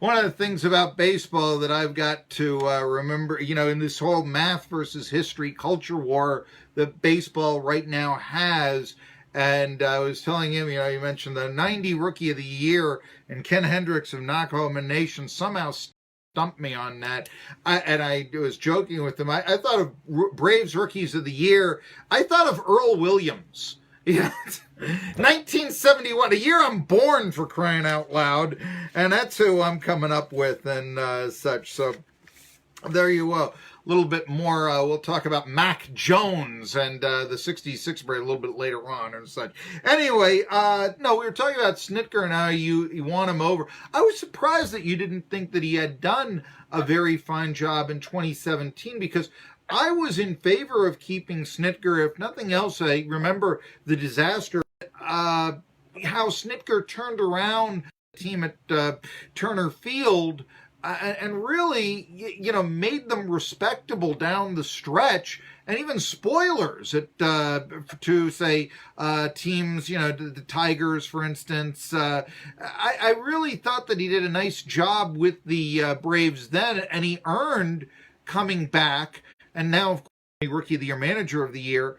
One of the things about baseball that I've got to remember, in this whole math versus history culture war that baseball right now has, and I was telling him, you mentioned the 90 Rookie of the Year, and Ken Hendrix of Knockahoma Nation somehow stumped me on that. I was joking with him. I thought of Braves Rookies of the Year. I thought of Earl Williams. 1971, a year I'm born, for crying out loud, and that's who I'm coming up with and such. So there you go. A little bit more. We'll talk about Mac Jones and the '66 Braves a little bit later on and such. Anyway, no, we were talking about Snitker and how you want him over. I was surprised that you didn't think that he had done a very fine job in 2017, because I was in favor of keeping Snitker. If nothing else, I remember the disaster, how Snitker turned around the team at Turner Field and really, made them respectable down the stretch, and even spoilers to say teams, the Tigers, for instance. I really thought that he did a nice job with the Braves then, and he earned coming back. And now, of course, Rookie of the Year, Manager of the Year.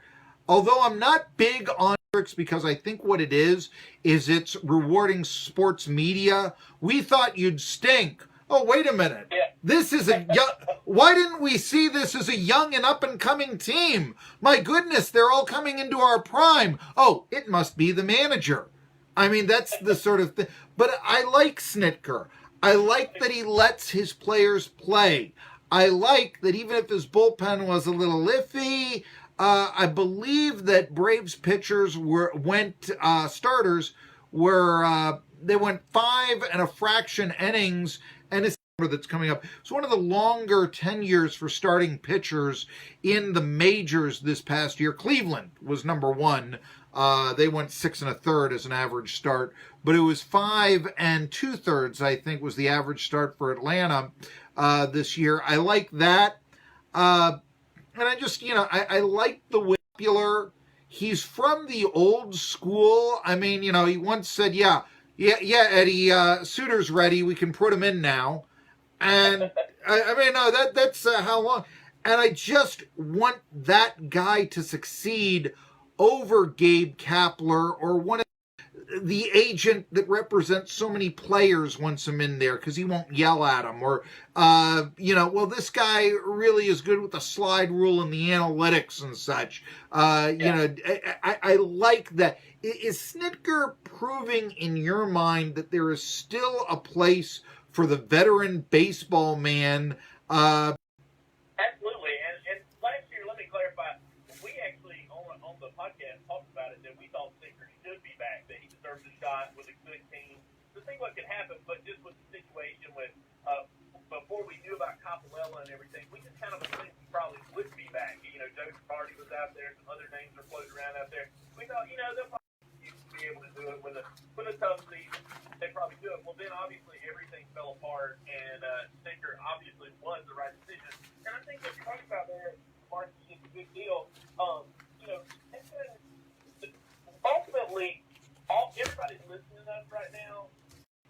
Although I'm not big on Hendrix, because I think what it is it's rewarding sports media. We thought you'd stink. Oh, wait a minute. Yeah. This is a young... Why didn't we see this as a young and up-and-coming team? My goodness, they're all coming into our prime. Oh, it must be the manager. I mean, that's the sort of thing. But I like Snitker. I like that he lets his players play. I like that even if his bullpen was a little iffy, I believe that Braves pitchers starters they went 5 and a fraction innings, and it's that's coming up. It's one of the longer tenures for starting pitchers in the majors this past year. Cleveland was number 1. They went 6 1/3 as an average start, but it was 5 2/3, I think, was the average start for Atlanta this year. I like that. And I just, I like the way he's from the old school. I mean, he once said, yeah, Eddie, Suter's ready. We can put him in now. And I mean, no, that's how long. And I just want that guy to succeed over Gabe Kapler or one of the agent that represents so many players wants him in there because he won't yell at him, or well, this guy really is good with the slide rule and the analytics and such. I like that. Is Snitker proving in your mind that there is still a place for the veteran baseball man? Absolutely. And last year, let me clarify, we actually on the podcast talked about it, that we thought Snitker should be back, that he deserves a shot with a good team to see what could happen. But just with the situation with before we knew about Capalella and everything, we just kind of assumed he probably would be back. Joe Girardi was out there, some other names are floating around out there. We thought, they'll probably be able to do it with a tough season. They probably do it. Well, then obviously everything fell apart, and Snitker obviously was the right decision. And I think what you're talking about there, Mark, is a big deal. Ultimately, everybody's listening to us right now,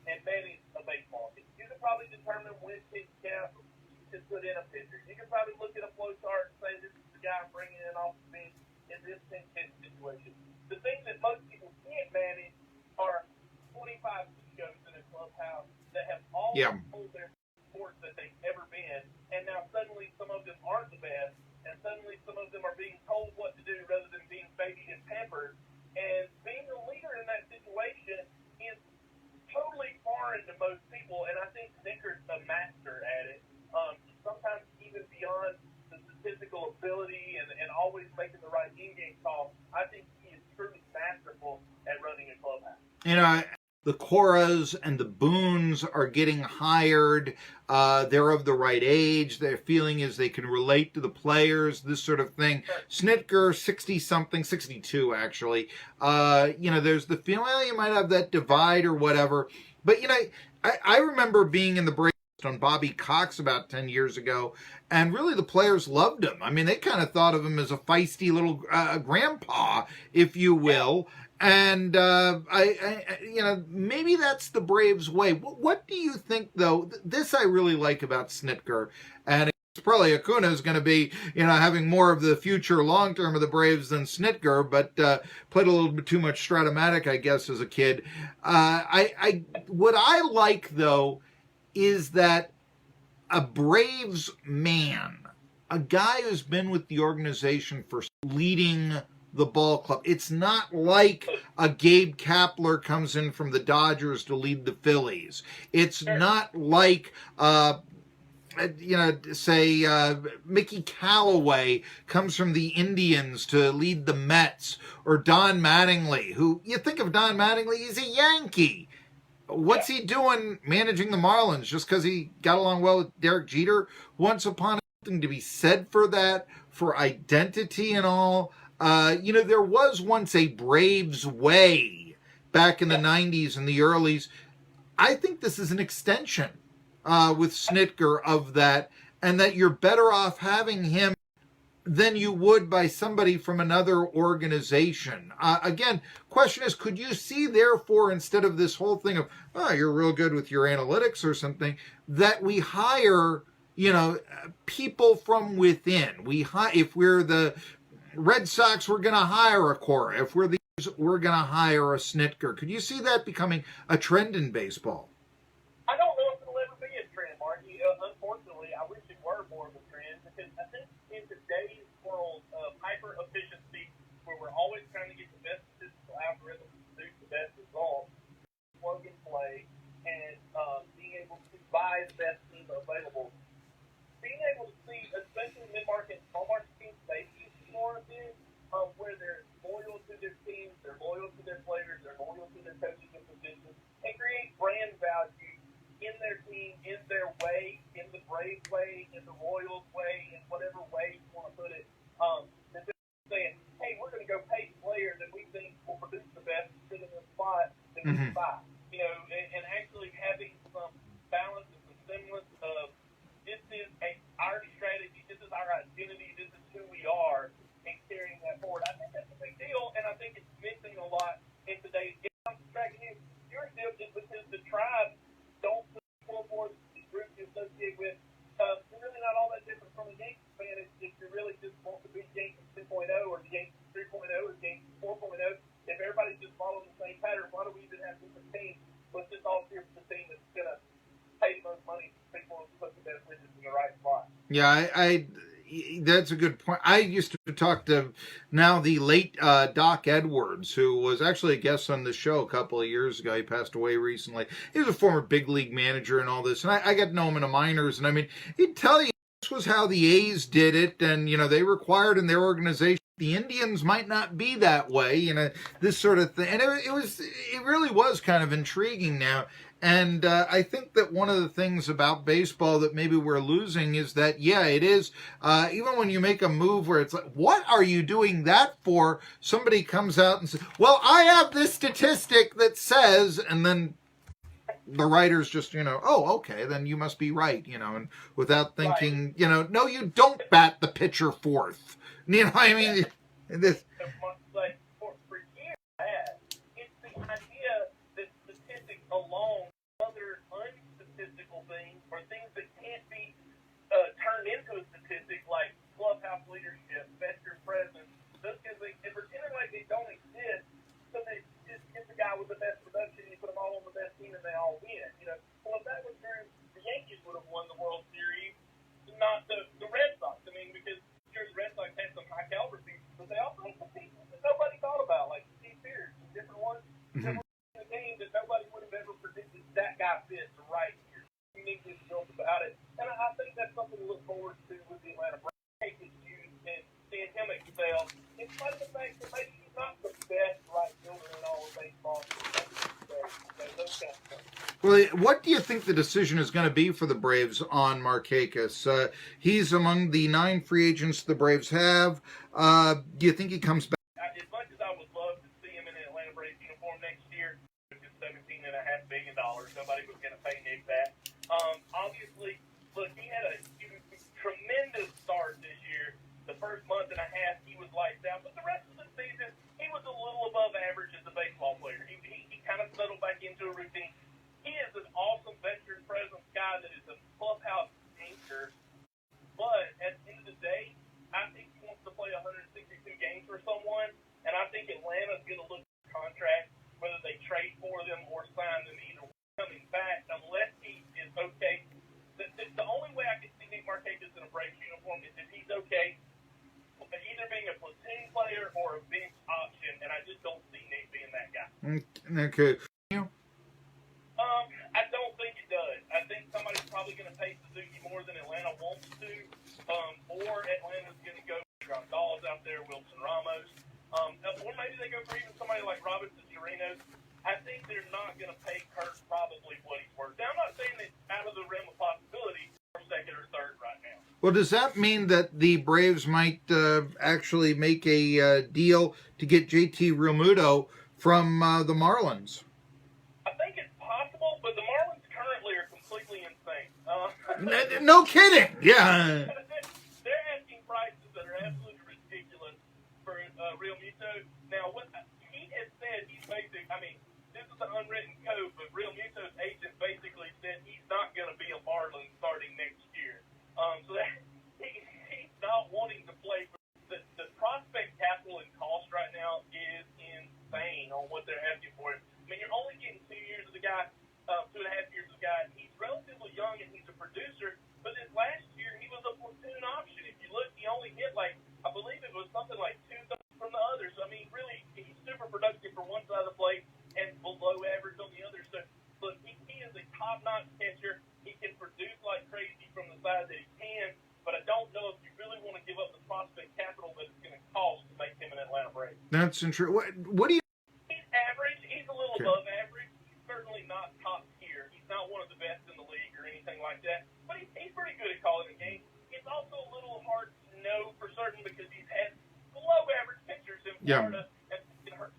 and manage a baseball. You can probably determine when pitch count to put in a pitcher. You can probably look at a flow chart and say, this is the guy I'm bringing in off the bench in this pinch hit situation. The things that most people can't manage are 25 shows in a clubhouse that have all told their sports that they've ever been, and now suddenly some of them aren't the best, and suddenly some of them are being told what to do rather than being babied and pampered. And being a leader in that situation is totally foreign to most people, and I think Snitker's a master at it. Sometimes even beyond the statistical ability and always making the right in-game call, I think he is truly masterful at running a clubhouse. The Coras and the Boones are getting hired. They're of the right age. Their feeling is they can relate to the players, this sort of thing. Snitker, 60-something, 62 actually. There's the feeling, well, you might have that divide or whatever. But, I remember being in the Braves on Bobby Cox about 10 years ago, and really the players loved him. I mean, they kind of thought of him as a feisty little grandpa, if you will. And maybe that's the Braves' way. What do you think, though? This I really like about Snitker, and it's probably Acuna is going to be, having more of the future long term of the Braves than Snitker, but played a little bit too much Stratomatic, I guess, as a kid. What I like, though, is that a Braves man, a guy who's been with the organization for leading the ball club. It's not like a Gabe Kapler comes in from the Dodgers to lead the Phillies. It's not like, Mickey Callaway comes from the Indians to lead the Mets, or Don Mattingly, who, you think of Don Mattingly, he's a Yankee. What's he doing managing the Marlins just because he got along well with Derek Jeter? Once upon something to be said for that, for identity and all. There was once a Braves way back in the 90s and the earlys. I think this is an extension with Snitker of that, and that you're better off having him than you would by somebody from another organization. Again, question is, could you see, therefore, instead of this whole thing of, you're real good with your analytics or something, that we hire, people from within? If we're the Red Sox, we're going to hire a Cora. If we're we're going to hire a Snitker. Could you see that becoming a trend in baseball? I don't know if it'll ever be a trend, Marky. Unfortunately, I wish it were more of a trend, because I think in today's world of hyper efficiency, where we're always trying to get the best statistical algorithms to produce the best results, plug and play, and being able to buy the best team available, being able to see, especially mid-market and small-market teams, they use more of this, where they're loyal to their teams, they're loyal to their players, they're loyal to their coaches and positions, and create brand value in their team, in their way, in the Brave way, in the Royals way, in whatever way you want to put it. And they're saying, hey, we're going to go pay the player that we think will produce the best, sit in the spot that we can buy. And actually having some balance and some semblance of, this is our strategy, this is our identity, this is who we are, and carrying that forward. I think that's a big deal, and I think it's missing a lot in today's game. I'm distracting you. Your deal is because the tribe don't pull for the group you associate with. You're really not all that different from a Yankees fan if you really just want to be Yankees 2.0 or the Yankees 3.0 or the Yankees 4.0. If everybody's just following the same pattern, why do we even have different teams? Let's just all cheer for the team that's going to pay the most money for people to put the best widgets in the right spot. Yeah, I that's a good point. I used to talk to now the late Doc Edwards, who was actually a guest on the show a couple of years ago. He passed away recently. He was a former big league manager and all this. And I got to know him in the minors. And I mean, he'd tell you this was how the A's did it. And, they required in their organization. The Indians might not be that way, this sort of thing. And it really was kind of intriguing now. And I think that one of the things about baseball that maybe we're losing is that, it is, even when you make a move where it's like, what are you doing that for? Somebody comes out and says, well, I have this statistic that says, and then the writers just, oh, okay, then you must be right, and without thinking, no, you don't bat the pitcher fourth. I mean, this. Like, for years, it's the idea that statistics alone, other unstatistical things, or things that can't be turned into a statistic, like clubhouse leadership, veteran presence, those kinds of things, and pretending like they don't exist, so they just get the guy with the best production, you put them all on the best team, and they all win. Well, if that was true, the Yankees would have won the World Series, not the Red Sox. I mean, because the Red Sox had some high caliber pieces, but they also had some pieces that nobody thought about, like Steve Pierce, and different ones that were in the game that nobody would have ever predicted that guy fits right here. Uniquely built about it. And I think that's something to look forward to with the Atlanta Braves and seeing him excel, in spite of the fact that maybe he's not the best right fielder in all of baseball. Those kind of things. Well, what do you think the decision is going to be for the Braves on Markakis? He's among the 9 free agents the Braves have. Do you think he comes back? As much as I would love to see him in an Atlanta Braves uniform next year, which is $17.5 billion, nobody was going to pay Nick that. Obviously, look, he had a tremendous start this year. The first month and a half, he was lights out, but the rest of the season, he was a little above average as a Okay. I don't think it does. I think somebody's probably going to pay Suzuki more than Atlanta wants to, or Atlanta's going to go drop Dawes out there, Wilson Ramos, or maybe they go for even somebody like Robinson Chirinos. I think they're not going to pay Kurt probably what he's worth. Now, I'm not saying it's out of the realm of possibility for second or third right now. Well, does that mean that the Braves might actually make a deal to get JT Realmuto from the Marlins? I think it's possible, but the Marlins currently are completely insane. No kidding. Yeah. They're asking prices that are absolutely ridiculous for Realmuto. Now, what he has said, he's basically, I mean, this is an unwritten code, but Realmuto's agent basically said he's not going to be a Marlin starting next year. So that he's not wanting to play. The prospect capital and cost right now is insane on what they're asking for. I mean, you're only getting 2 years of the guy, 2.5 years of the guy. He's relatively young and he's a producer, but this last year he was a platoon option. If you look, he only hit I believe it was something like 2 from the other. So, I mean, really, he's super productive for one side of the plate and below average on the other. So, look, he is a top-notch catcher. He can produce like crazy from the side that he can, but I don't know if you really want to give up the prospect capital that it's going to cost to make him an Atlanta Brave. That's interesting. What do you? He's average. He's a little above average. He's certainly not top tier. He's not one of the best in the league or anything like that, but he's pretty good at calling a game. It's also a little hard to know for certain because he's had below average pitchers in Florida, and it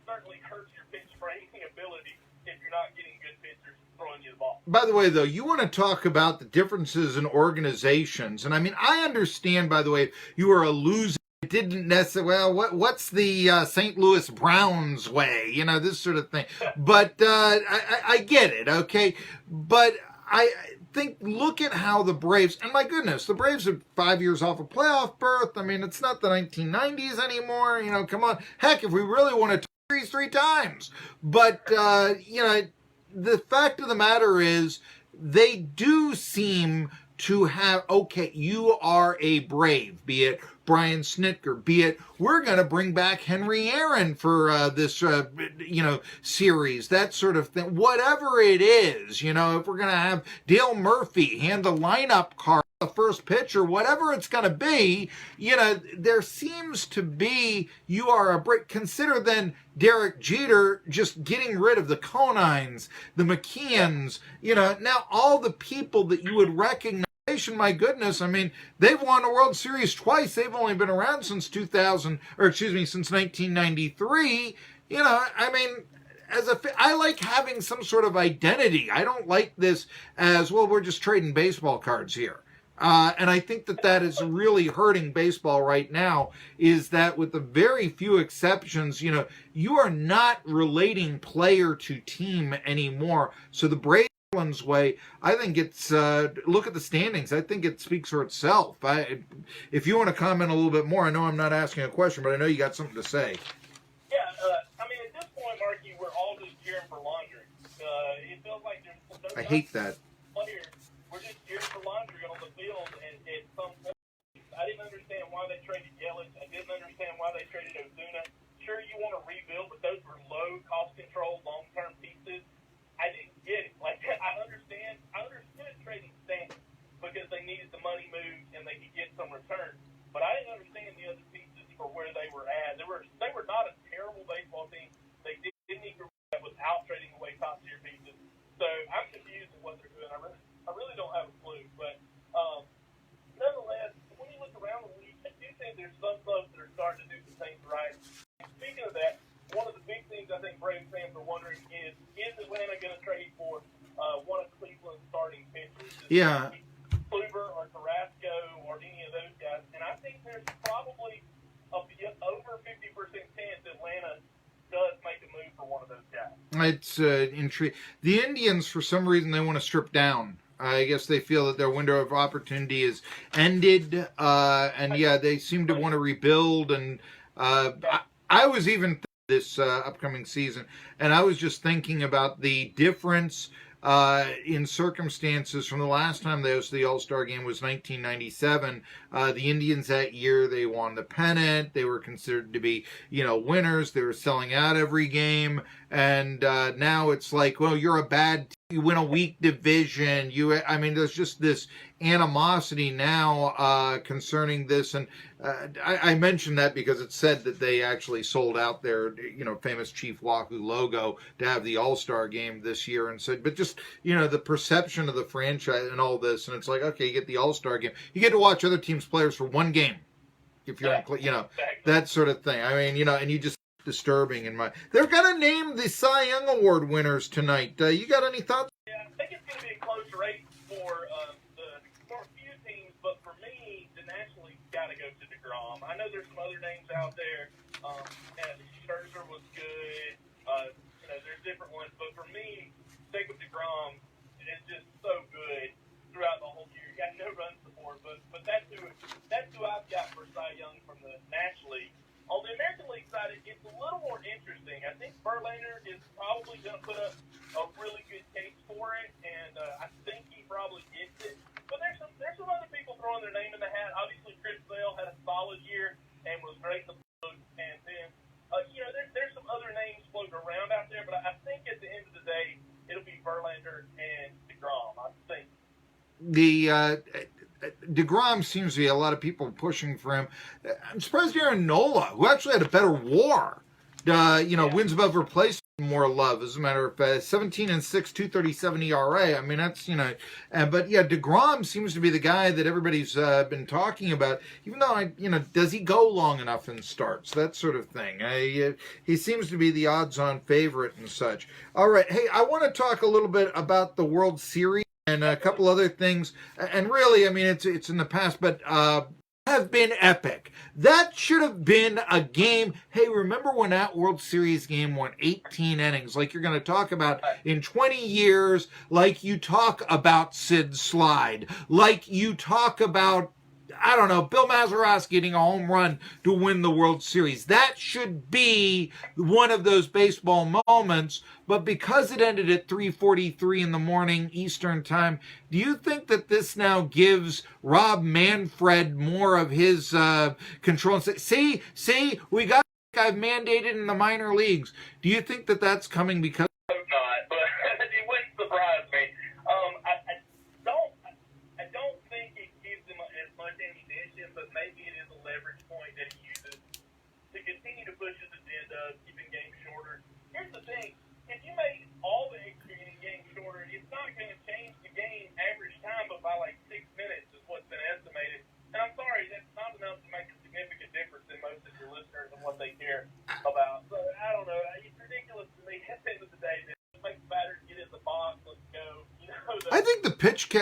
certainly hurts your pitch framing ability if you're not getting good pitchers throwing you the ball. By the way, though, you want to talk about the differences in organizations, and I mean, I understand. By the way, you are a loser. It didn't necessarily. Well, what's the St. Louis Browns way? You know, this sort of thing. But I get it. Okay, but I think look at how the Braves, and my goodness, the Braves are 5 years off a playoff berth. I mean, it's not the 1990s anymore. You know, come on. Heck, if we really want to series 3 times, but you know, the fact of the matter is they do seem to have, okay, you are a Brave, be it Brian Snitker, be it we're going to bring back Henry Aaron for this, you know, series, that sort of thing. Whatever it is, you know, if we're going to have Dale Murphy hand the lineup card, the first pitch, or whatever it's going to be, you know, there seems to be, you are a break. Consider then Derek Jeter just getting rid of the Conines, the McKeons, you know, now all the people that you would recognize. My goodness, I mean, they've won a World Series twice. They've only been around since since 1993. You know, I mean, I like having some sort of identity. I don't like this as, well, we're just trading baseball cards here. And I think that is really hurting baseball right now, is that with the very few exceptions, you know, you are not relating player to team anymore. So the Braves way, I think it's, look at the standings. I think it speaks for itself. If you want to comment a little bit more, I know I'm not asking a question, but I know you got something to say. Yeah, I mean, at this point, Marky, we're all just cheering for laundry. It feels like there's I hate that. Players, we're just cheering for laundry on the field, and at some point, I didn't understand why they traded Yelich. I didn't understand why they traded Ozuna. Sure, you want to rebuild, but those were low cost control, long-term pieces. I didn't get it. Like, I understood trading Stanton because they needed the money moved and they could get some return. But I didn't understand the other pieces for where they were at. They were not a terrible baseball team. They didn't even that without trading away top tier pieces. So I'm confused at what they're doing. I really don't have a clue. But nonetheless, when you look around the league, I do think there's some clubs that are starting to do some things right. Speaking of that, one of the big things I think Braves fans are wondering is Atlanta going to trade for one of Cleveland's starting pitchers? Yeah. Kluber or Carrasco or any of those guys. And I think there's probably over 50% chance Atlanta does make a move for one of those guys. It's intriguing. The Indians, for some reason, they want to strip down. I guess they feel that their window of opportunity is ended. And yeah, they seem to want to rebuild. And I was even this upcoming season, and I was just thinking about the difference in circumstances from the last time they hosted the All-Star game was 1997. The Indians that year, they won the pennant. They were considered to be, you know, winners. They were selling out every game. and now it's like, well, you're a bad team. You win a weak division. I mean, there's just this animosity now concerning this, and I mentioned that because it said that they actually sold out their, famous Chief Wahoo logo to have the All-Star game this year, and said, but just, the perception of the franchise and all this, and it's like, okay, you get the All-Star game, you get to watch other teams' players for one game, if you're, that sort of thing. I mean, and you just disturbing in my. They're gonna name the Cy Young Award winners tonight. You got any thoughts? Yeah, I think it's gonna be a close race for a few teams, but for me, the National League's got to go to DeGrom. I know there's some other names out there. And Scherzer was good. There's different ones, but for me, Jacob DeGrom is just so good throughout the whole year. He got no run support, but that's who I've got for Cy Young from the National League. On the American League side, it's a little more interesting. I think Verlander is probably going to put up a really good case for it, and I think he probably gets it. But there's some other people throwing their name in the hat. Obviously, Chris Sale had a solid year and was great in the post. And then, there's some other names floating around out there. But I think at the end of the day, it'll be Verlander and DeGrom, I think. DeGrom seems to be a lot of people pushing for him. I'm surprised Aaron Nola, who actually had a better WAR, wins above replacement, more love. As a matter of fact, 17-6, 2.37 ERA. I mean, that's but yeah, DeGrom seems to be the guy that everybody's been talking about. Even though does he go long enough in starts? That sort of thing. He seems to be the odds-on favorite and such. All right, hey, I want to talk a little bit about the World Series and a couple other things. And really, I mean, it's in the past, but have been epic. That should have been a game. Hey, remember when that World Series game went 18 innings, like you're going to talk about in 20 years, like you talk about Sid Slide, like you talk about, I don't know, Bill Mazeroski getting a home run to win the World Series. That should be one of those baseball moments, but because it ended at 3:43 in the morning Eastern time, do you think that this now gives Rob Manfred more of his control? And say, see, we got I've mandated in the minor leagues. Do you think that that's coming because? I hope not, but it wouldn't surprise me. I don't think it gives him as much ammunition, but maybe it is a leverage point that he uses to continue to push his agenda, keeping games shorter. Here's the thing. If you make all the extra inning games shorter, it's not going to change the game average time, but by like 6 minutes is what's been estimated. And I'm sorry, that's not enough to make a significant difference in most of your listeners and what they care about. So I don't know. It's ridiculous to me at the end of the day. Just make the batters get in the box. Let's go. I think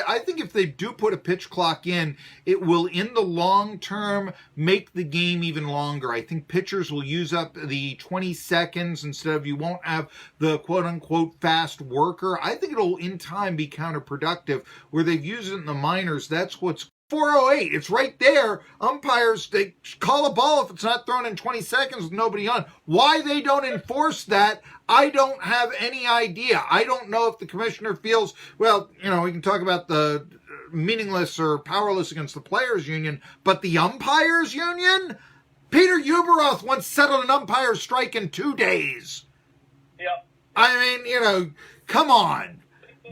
I think if they do put a pitch clock in, it will, in the long term, make the game even longer. I think pitchers will use up the 20 seconds instead of, you won't have the quote-unquote fast worker. I think it'll, in time, be counterproductive. Where they've used it in the minors, that's what's 4:08. It's right there. Umpires, they call a ball if it's not thrown in 20 seconds with nobody on. Why they don't enforce that, I don't have any idea. I don't know if the commissioner feels, well, we can talk about the meaningless or powerless against the players union, but the umpires union? Peter Uberoth once settled an umpire strike in 2 days. Yep. I mean, come on.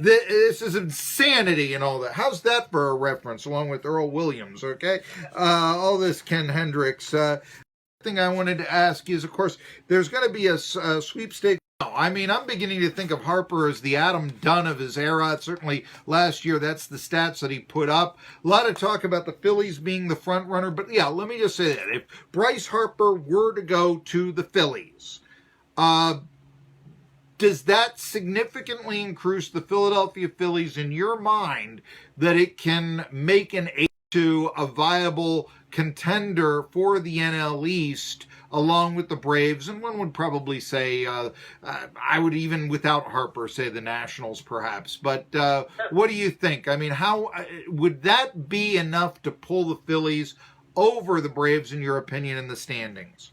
This is insanity and all that. How's that for a reference, along with Earl Williams, okay? All this Ken Hendrix. Thing I wanted to ask is, of course, there's going to be a sweepstakes. I mean, I'm beginning to think of Harper as the Adam Dunn of his era. Certainly last year, that's the stats that he put up. A lot of talk about the Phillies being the front runner. But yeah, let me just say that. If Bryce Harper were to go to the Phillies, does that significantly increase the Philadelphia Phillies in your mind, that it can make an to a viable contender for the NL East along with the Braves? And one would probably say, I would even without Harper say the Nationals perhaps. But what do you think? I mean, how would that be enough to pull the Phillies over the Braves, in your opinion, in the standings?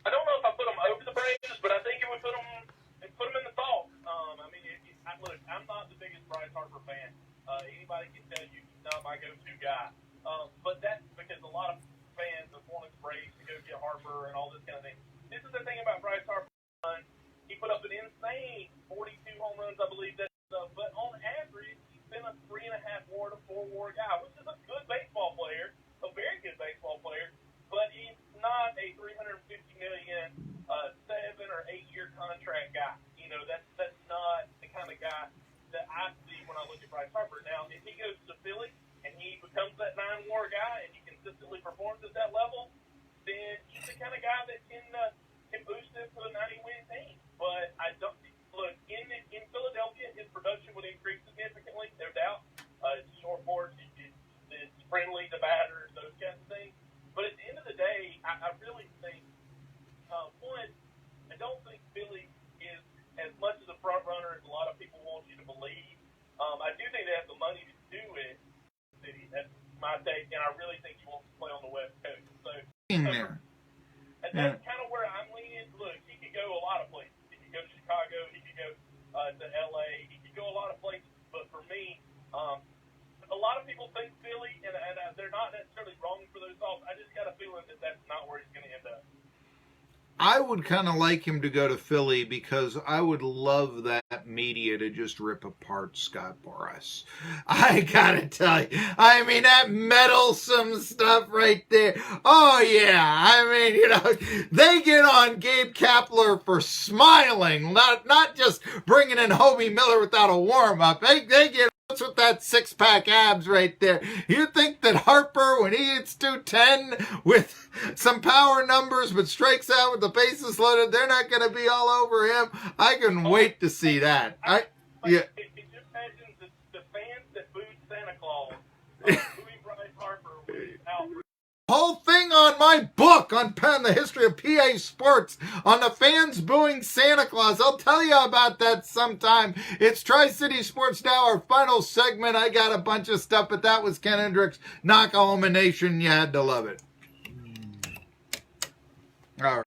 I don't know if I put them over the Braves, but I think it would put them in the thought. Look, I'm not the biggest Bryce Harper fan. Anybody can tell you he's not my go-to guy. But that's because a lot of fans have wanted the Braves to go get Harper and all this kind of thing. This is the thing about Bryce Harper. He put up an insane ain't 42 home runs, I believe that. But on average, he's been a 3.5 WAR to 4 WAR guy, which is a good baseball player, a very good baseball player. But he's not a $350 million, 7 or 8 year contract guy. You know, that's not the kind of guy that I see when I look at Bryce Harper. Now, if he goes to Philly and he becomes that 9 WAR guy and he consistently performs at that level, then he's the kind of guy that can boost him to a 90-win team. But I don't look in Philadelphia, his production would increase significantly, no doubt. It's short porch, it's friendly to batters, those kinds of things. But at the end of the day, I really think one, I don't think Philly is as much of the front runner as a lot of people want you to believe. I do think they have the money to do it. That's my take, and I really think he wants to play on the West Coast. So. And that's kind of where I'm leaning. Look, he could go a lot of places. He could go to Chicago. He could go to L.A. He could go a lot of places. But for me, a lot of people think Philly, and they're not necessarily wrong for those thoughts. I just got a feeling that that's not where he's going to end up. I would kind of like him to go to Philly because I would love that media to just rip apart Scott Boras. I gotta tell you, I mean, that meddlesome stuff right there. Oh yeah, I mean, you know, they get on Gabe Kapler for smiling, not just bringing in Hobie Miller without a warm-up. They get with that six-pack abs right there. You think that Harper, when he hits 210 with some power numbers but strikes out with the bases loaded, they're not going to be all over him? I can wait to see that. Yeah. Just imagine the fans that booed Santa Claus, booing Bryce Harper without. Whole thing on my book on the history of PA sports on the fans booing Santa Claus. I'll tell you about that sometime. It's Tri-City Sports Now, our final segment. I got a bunch of stuff, but that was Ken Hendrix, Knockahoma Nation. You had to love it. All right.